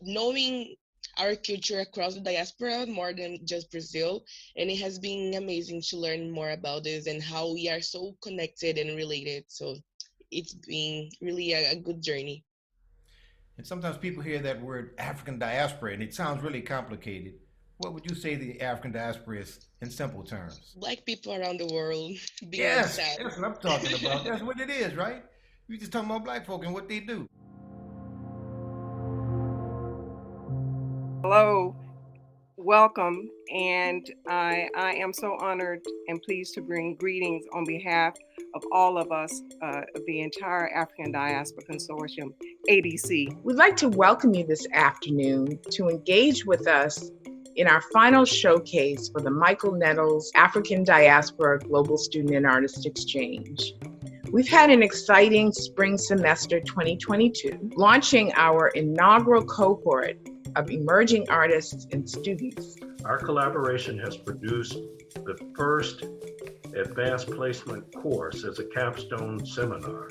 knowing our culture across the diaspora more than just Brazil. And it has been amazing to learn more about this and how we are so connected and related. So it's been really a good journey. And sometimes people hear that word African diaspora and it sounds really complicated. What would you say the African diaspora is in simple terms? Black people around the world being Yes, exiled. that's what I'm talking about. That's what it is, right? We just talking about black folk and what they do. Hello, welcome, and I am so honored and pleased to bring greetings on behalf of all of us, of the entire African Diaspora Consortium, ADC. We'd like to welcome you this afternoon to engage with us in our final showcase for the Michael Nettles African Diaspora Global Student and Artist Exchange. We've had an exciting spring semester 2022, launching our inaugural cohort of emerging artists and students. Our collaboration has produced the first advanced placement course as a capstone seminar,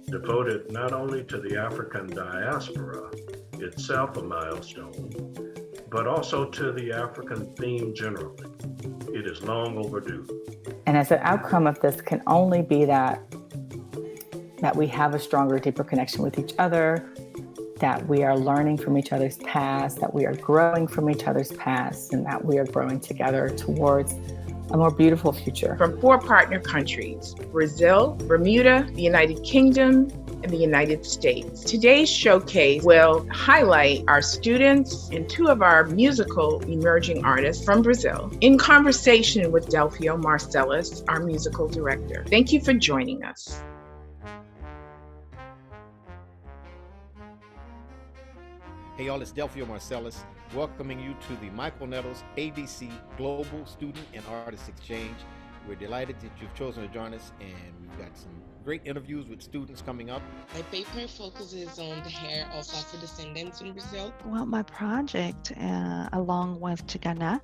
devoted not only to the African diaspora, itself a milestone, but also to the African theme generally. It is long overdue. And as an outcome of this can only be that we have a stronger, deeper connection with each other, that we are learning from each other's past, that we are growing from each other's past, and that we are growing together towards a more beautiful future. From 4 partner countries, Brazil, Bermuda, the United Kingdom, and the United States. Today's showcase will highlight our students and 2 of our musical emerging artists from Brazil in conversation with Delphio Marcellus, our musical director. Thank you for joining us. Hey y'all, it's Delphio Marcellus welcoming you to the Michael Nettles ADC Global Student and Artist Exchange. We're delighted that you've chosen to join us, and we've got some great interviews with students coming up. My paper focuses on the hair of Afro descendants in Brazil. Well, my project, along with Tigana,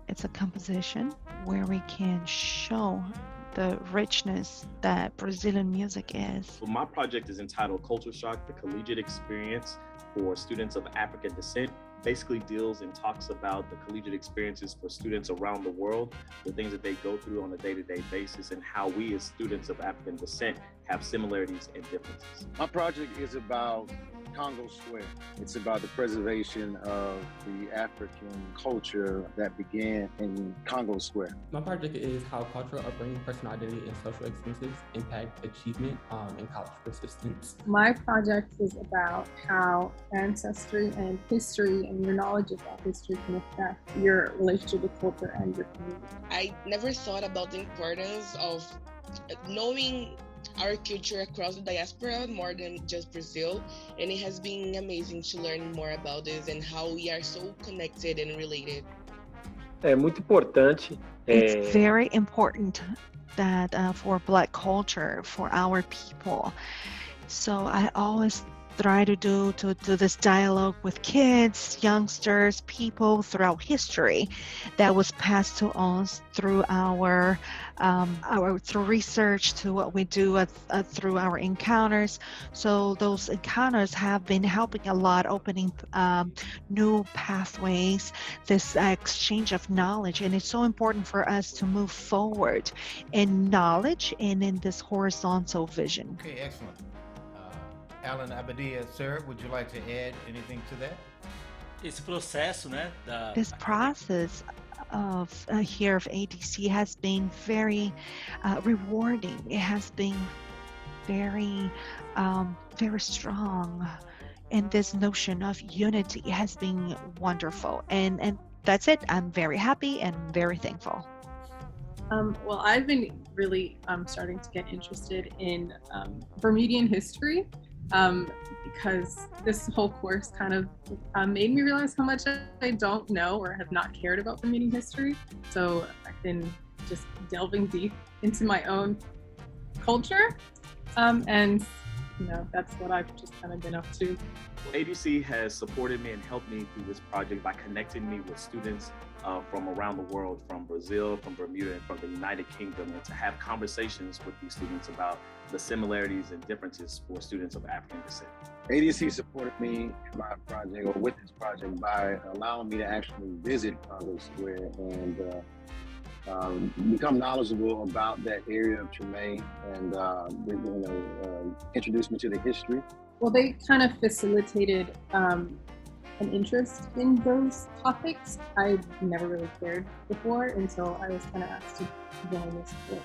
it's a composition where we can show the richness that Brazilian music is. Well, my project is entitled Culture Shock, the collegiate experience for students of African descent. Basically deals and talks about the collegiate experiences for students around the world, the things that they go through on a day-to-day basis, and how we as students of African descent have similarities and differences. My project is about Congo Square. It's about the preservation of the African culture that began in Congo Square. My project is how cultural upbringing, personal identity, and social experiences impact achievement and college persistence. My project is about how ancestry and history and your knowledge of that history can affect your relationship with culture and your community. I never thought about the importance of knowing our culture across the diaspora more than just Brazil, and it has been amazing to learn more about this and how we are so connected and related. É muito importante. It's very important that for Black culture, for our people. So I always try to do this dialogue with kids, youngsters, people throughout history that was passed to us through our through research, to what we do through our encounters. So those encounters have been helping a lot, opening new pathways, this exchange of knowledge, and it's so important for us to move forward in knowledge and in this horizontal vision. Okay, excellent. Alan Abadia, sir, would you like to add anything to that? Esse processo, né, This process of here of ADC has been very rewarding. It has been very, very strong, and this notion of unity has been wonderful. And that's it. I'm very happy and very thankful. Well, I've been really starting to get interested in Bermudian history. Because this whole course kind of made me realize how much I don't know or have not cared about Bermudian history. So I've been just delving deep into my own culture. And that's what I've just kind of been up to. ADC has supported me and helped me through this project by connecting me with students from around the world, from Brazil, from Bermuda, and from the United Kingdom, and to have conversations with these students about the similarities and differences for students of African descent. ADC supported me in my project, or with this project, by allowing me to actually visit Congo Square and become knowledgeable about that area of Treme, and introduce me to the history. Well, they kind of facilitated an interest in those topics. I never really cared before until I was kind of asked to join this course.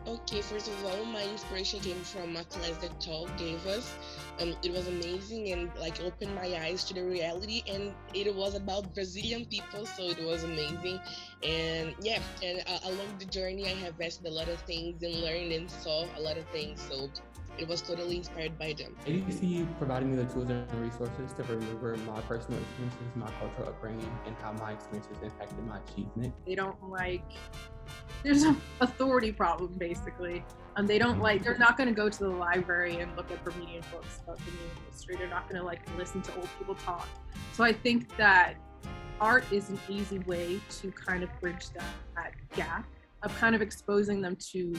Okay, first of all, my inspiration came from a class that Tal gave us. It was amazing and like opened my eyes to the reality, and it was about Brazilian people, so it was amazing. And yeah, and along the journey, I have asked a lot of things and learned and saw a lot of things, so it was totally inspired by them. ADC provided me the tools and resources to remember my personal experiences, my cultural upbringing, and how my experiences impacted my achievement. They don't there's an authority problem, basically. They don't they're not going to go to the library and look at Bermudian books about Bermudian history. They're not going to listen to old people talk. So I think that art is an easy way to kind of bridge that gap of kind of exposing them to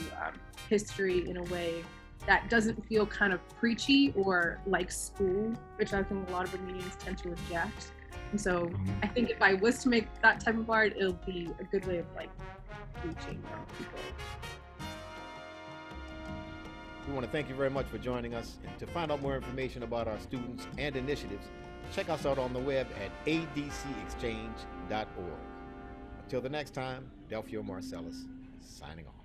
history in a way that doesn't feel kind of preachy or like school, which I think a lot of Bermudians tend to reject. And so I think if I was to make that type of art, it'll be a good way of reaching people. We want to thank you very much for joining us. And to find out more information about our students and initiatives, check us out on the web at adcexchange.org. Until the next time, Delphio Marcellus, signing off.